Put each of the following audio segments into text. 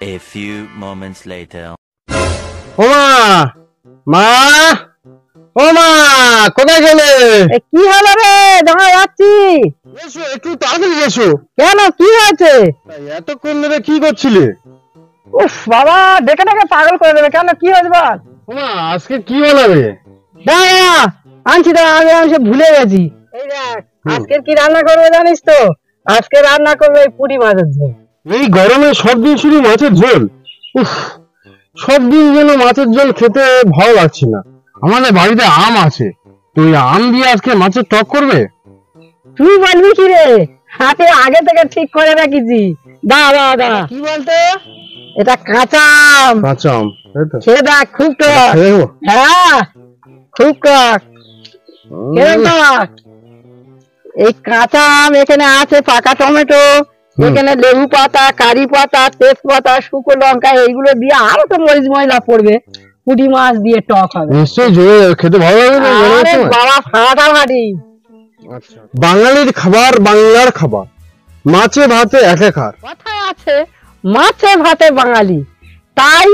A few moments later. ওমা মা ও মা কোথায় গেলে? কি হলো রে? দেখা যাচ্ছি। এসো একটু তাড়াতাড়ি এসো। কেন, কি হয়েছে? এতক্ষণ ধরে কি করছিলে? উফ বাবা, ডেকে ডেকে পাগল করে দেবে। কেন, কি হয়েছে বল? ওমা আজকে কি বানাবে? দাঁড়া, আনছি দাঁড়া, আমি সে ভুলে গেছি। এই দেখ, আজকে কি রান্না করবে জানিস তো? আজকে রান্না করবে পুঁটি মাছের ঝোল। এই গরমে সব দিন শুধু মাছের ঝোল? উফ, সব দিন যেন মাছের ঝোল খেতে ভালো লাগছে না। আমাদের বাড়িতে আম আছে, তুই আম দিয়ে আজকে মাছের টক করবে? তুই বলবি কি রে? হাতে আগে থেকে ঠিক করে রেখেছি। দাঁড়া দাঁড়া, কি বলতো? এটা কাঁচা আম। কাঁচা আম, তাই তো? খেয়ে দেখ, খুব টক। খেয়ে নেবো? হ্যাঁ, খুব টক। খেয়ে দেখ। এই কাঁচা আম, এখানে আছে পাকা টমেটো, এখানে লেবু পাতা, কারি পাতা, তেজপাতা, শুকনো লঙ্কা, এইগুলো দিয়ে আরো তো মরিচ ময়লা পড়বে। পুঁটি মাছ দিয়ে টক হবে। নিশ্চয়ই জোরে খেতে ভালো লাগবে না? আরে বাবা, ফাটাফাটি। বাঙালির খাবার বাংলার খাবার, মাছে ভাতে একাকার। কথায় আছে মাছে ভাতে বাঙালি, তাই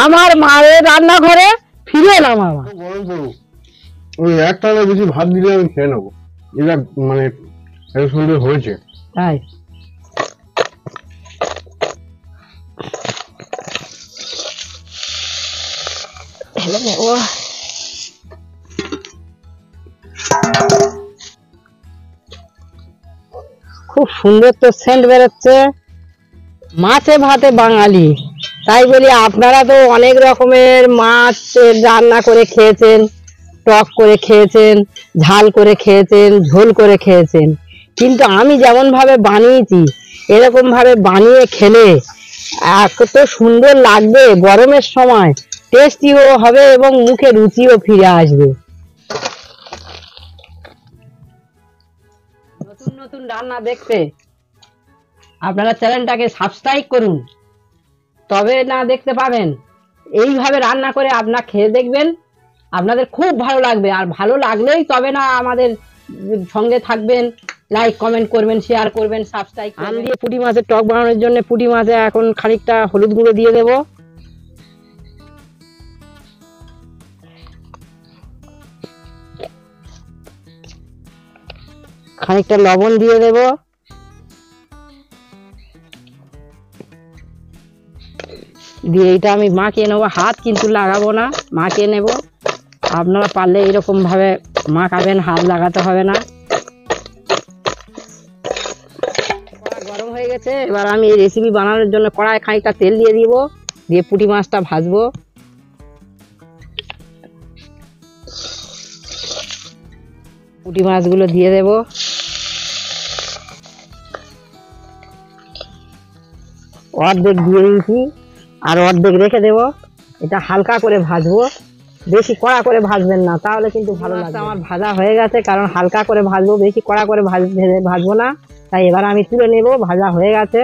আমার মায়ের রান্নাঘরে ফিরে এলাম আমার। গরম করুক, ওই একটা বেশি ভাত দিলে আমি খেয়ে নেবো। এটা মানে এত সুন্দর হয়েছে। তাই ও খুব সুন্দর তো সেন্ট বেরোচ্ছে। মাছে ভাতে বাঙালি, তাই বলি আপনারা তো অনেক রকমের মাছ রান্না করে খেয়েছেন, টক করে খেয়েছেন, ঝাল করে খেয়েছেন, ঝোল করে খেয়েছেন, কিন্তু আমি যেমন ভাবে বানিয়েছি এরকম ভাবে বানিয়ে খেলে এত সুন্দর লাগবে, গরমের সময় টেস্টিও হবে এবং মুখে রুচিও ফিরে আসবে। নতুন নতুন রান্না দেখতে আপনারা চ্যানেলটাকে সাবস্ক্রাইব করুন, তবে না দেখতে পাবেন। এইভাবে রান্না করে আপনারা খেয়ে দেখবেন, আপনাদের খুব ভালো লাগবে। আর ভালো লাগলেই তবে না আমাদের সঙ্গে থাকবেন, লাইক কমেন্ট করবেন, শেয়ার করবেন, সাবস্ক্রাইব করবেন। আম দিয়ে পুঁটি মাছের টক বানানোর জন্য পুঁটি মাছে এখন খানিকটা হলুদ গুঁড়ো দিয়ে দেব, খানিকটা লবণ দিয়ে দেব, দিয়ে এটা আমি মাখিয়ে নেবো। হাত কিন্তু লাগাবো না, মাখিয়ে নেব। আপনারা পারলে এরকম ভাবে মাখাবেন, হাত লাগাতে হবে না। গরম হয়ে গেছে, এবার আমি এই রেসিপি বানানোর জন্য কড়াই খানিকটা তেল দিয়ে দিব, দিয়ে পুঁটি মাছটা ভাজবো। পুঁটি মাছগুলো দিয়ে দেব, অর্ধেক দিয়ে দিয়েছি আর অর্ধেক রেখে দেব। এটা হালকা করে ভাজবো, বেশি কড়া করে ভাজবেন না, তাহলে কিন্তু ভালো লাগবে। আমার ভাজা হয়ে গেছে, কারণ হালকা করে ভাজবো, বেশি কড়া করে ভাজবো না। তাই এবার আমি তুলে নেব, ভাজা হয়ে গেছে।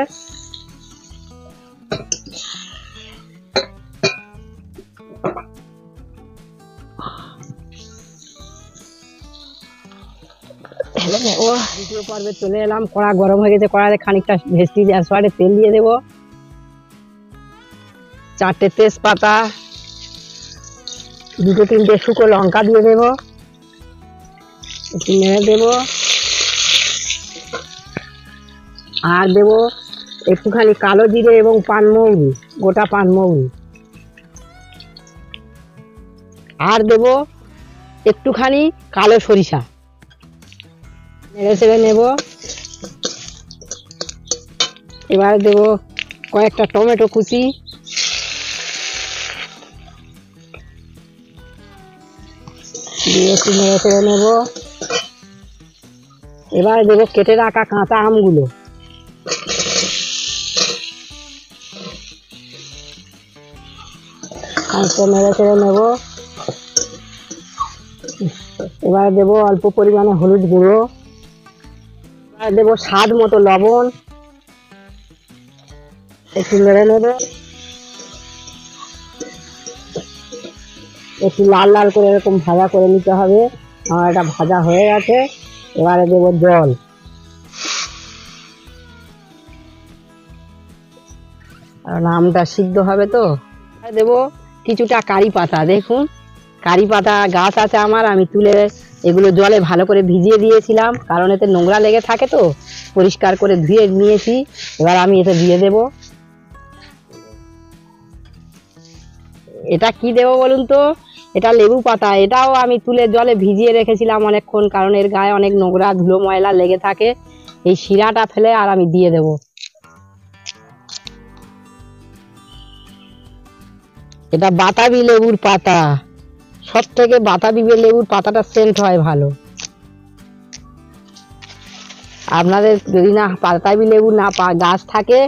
দ্বিতীয় পর্বে চলে এলাম, কড়া গরম হয়ে গেছে, কড়াতে খানিকটা ভেস্তি সরে তেল দিয়ে দেব, 4টে তেজপাতা, 2-3টে শুকনো লঙ্কা দিয়ে দেব, একটু নেড়ে দেব, আর দেব একটুখানি কালো জিরে এবং পানমৌরি, গোটা পানমৌরি, আর দেব একটুখানি কালো সরিষা। নেড়ে চেড়ে নেব। এবার দেব কয়েকটা টমেটো কুচি, দিয়ে একটু নেড়ে চেড়ে নেব। এবার দেব কেটে রাখা কাঁচা আমগুলো, খানিকটা নেড়ে চেড়ে নেব। এবার দেব অল্প পরিমাণে হলুদ গুঁড়ো, এবার দেব স্বাদ মতো লবণ, একটু নেড়ে নেব। একটু লাল লাল করে এরকম ভাজা করে নিতে হবে। আমার এটা ভাজা হয়ে গেছে, এবারে দেব জল। কারণ আমটা সিদ্ধ হবে তো। দেব কিছুটা কারি পাতা, দেখুন কারি পাতা গাছ আছে আমার, আমি তুলে এগুলো জলে ভালো করে ভিজিয়ে দিয়েছিলাম, কারণ এতে নোংরা লেগে থাকে তো, পরিষ্কার করে ধুয়ে নিয়েছি। এবার আমি এটা দিয়ে দেব। এটা কি দেব বলুন তো, এটা লেবু পাতা, এটাও আমি তুলে জলে ভিজিয়ে রেখেছিলাম অনেকক্ষণ, কারণ এর গায়ে অনেক নোংরা ধুলো ময়লা লেগে থাকে। এই শিরাটা ফেলে আর আমি দিয়ে দেব। এটা বাতাবি লেবুর পাতা, সব থেকে বাতাবি লেবুর পাতাটা সেন্ট হয় ভালো। আপনাদের যদি না বাতাবি লেবু না গাছ থাকে,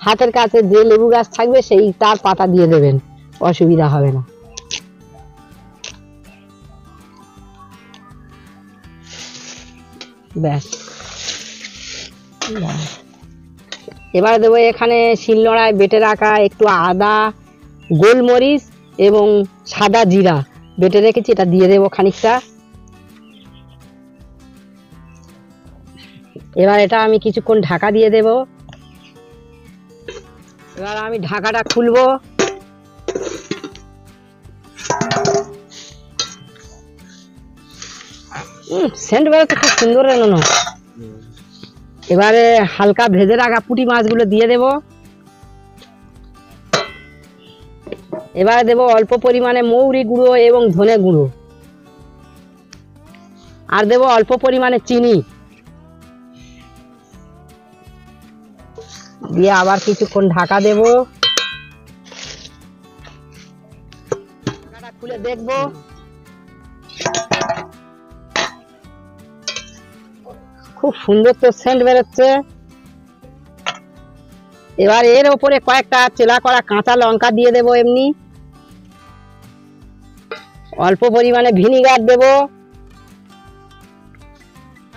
হাতের কাছে যে লেবু গাছ থাকবে সেই তার পাতা দিয়ে দেবেন, অসুবিধা হবে না। ব্যাস, এবারে দেবো এখানে শিলনোড়ায় বেটে রাখা একটু আদা, গোলমরিচ এবং সাদা জিরা বেটে রেখেছি, এটা দিয়ে দেবো খানিকটা। এবার এটা আমি কিছুক্ষণ ঢাকা দিয়ে দেব। এবার আমি ঢাকাটা খুলবো। সেন্ট বেরোতে খুব সুন্দর রান্না। এবারে হালকা ভেজে রাখা পুঁটি মাছগুলো দিয়ে দেব। এবারে দেব অল্প পরিমাণে মৌরি গুঁড়ো এবং ধনে গুঁড়ো, আর দেব অল্প পরিমাণে চিনি দিয়ে আবার কিছুক্ষণ ঢাকা দেব। ঢাকাটা খুলে দেখব। খুব সুন্দর তো সেন্ট বেরোচ্ছে। এবার এর উপরে কয়েকটা চেলা করা কাঁচা লঙ্কা দিয়ে দেব, এমনি অল্প পরিমাণে ভিনিগার দেব।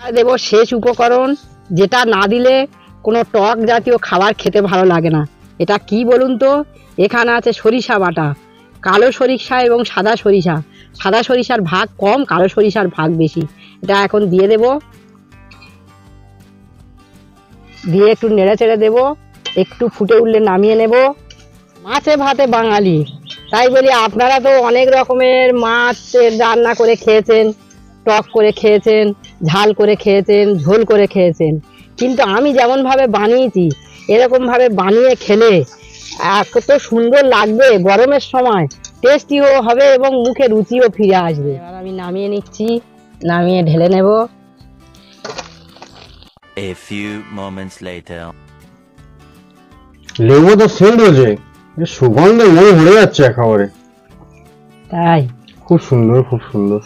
আর দেব শেষ উপকরণ, যেটা না দিলে কোনো টক জাতীয় খাবার খেতে ভালো লাগে না। এটা কি বলুন তো, এখানে আছে সরিষা বাটা, কালো সরিষা এবং সাদা সরিষা। সাদা সরিষার ভাগ কম, কালো সরিষার ভাগ বেশি। এটা এখন দিয়ে দেব, দিয়ে একটু নেড়ে চেড়ে দেবো, একটু ফুটে উঠলে নামিয়ে নেব। মাছে ভাতে বাঙালি, তাই বলি আপনারা তো অনেক রকমের মাছ রান্না করে খেয়েছেন, টক করে খেয়েছেন, ঝাল করে খেয়েছেন, ঝোল করে খেয়েছেন, কিন্তু আমি যেমন ভাবে বানিয়েছি এরকম ভাবে বানিয়ে খেলে এত সুন্দর লাগবে, গরমের সময় টেস্টিও হবে এবং মুখে রুচিও ফিরে আসবে। এবার আমি নামিয়ে নিচ্ছি, নামিয়ে ঢেলে নেব। A few moments later. লেবু তো সেন্ট হয়েছে, সুগন্ধে মনে ভরে যাচ্ছে একেবারে। তাই খুব সুন্দর, খুব সুন্দর।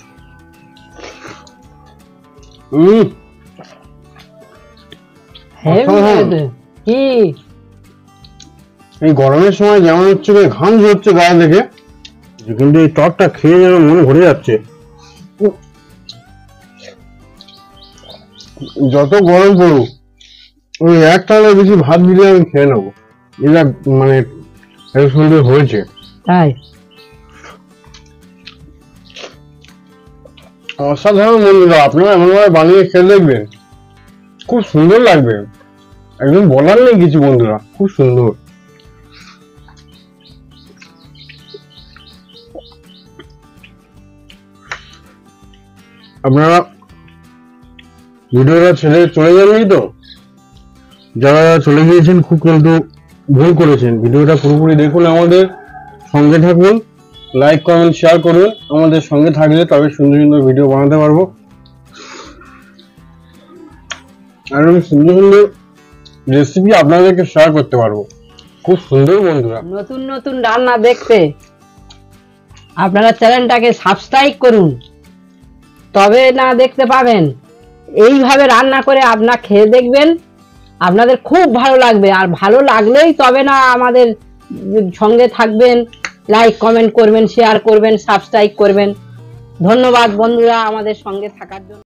কি এই গরমের সময় যেমন হচ্ছে ঘাম ঝরছে গায়ে দেখে, কিন্তু এই টকটা খেয়ে যেন মনে ভরে যাচ্ছে। যত গরম পড়ুক ওই এক থালা বেশি ভাত দিলে আমি খেয়ে নেবো। এটা মানে এত সুন্দর হয়েছে। তাই অসাধারণ বন্ধুরা, আপনারা এমনভাবে বানিয়ে খেয়ে দেখবেন, খুব সুন্দর লাগবে, একদম বলার নেই কিছু বন্ধুরা, খুব সুন্দর। আপনারা ভিডিওটা ছেড়ে চলে যাননি তো? যারা চলে গিয়েছেন খুব কিন্তু ভুল করেছেন। ভিডিওটা পুরোপুরি দেখুন, আমাদের সঙ্গে থাকুন, লাইক কমেন্ট শেয়ার করুন। আমাদের সঙ্গে থাকলে তবে সুন্দর সুন্দর ভিডিও বানাতে পারবো, আর আমি সুন্দর সুন্দর রেসিপি আপনাদেরকে শেয়ার করতে পারবো। খুব সুন্দর বন্ধুরা, নতুন নতুন রান্না দেখতে আপনারা চ্যানেলটাকে সাবস্ক্রাইব করুন, তবে না দেখতে পাবেন। এইভাবে রান্না করে আপনারা খেয়ে দেখবেন, আপনাদের খুব ভালো লাগবে। আর ভালো লাগলেই তবে না আমাদের সঙ্গে থাকবেন, লাইক কমেন্ট করবেন, শেয়ার করবেন, সাবস্ক্রাইব করবেন। ধন্যবাদ বন্ধুরা আমাদের সঙ্গে থাকার জন্য।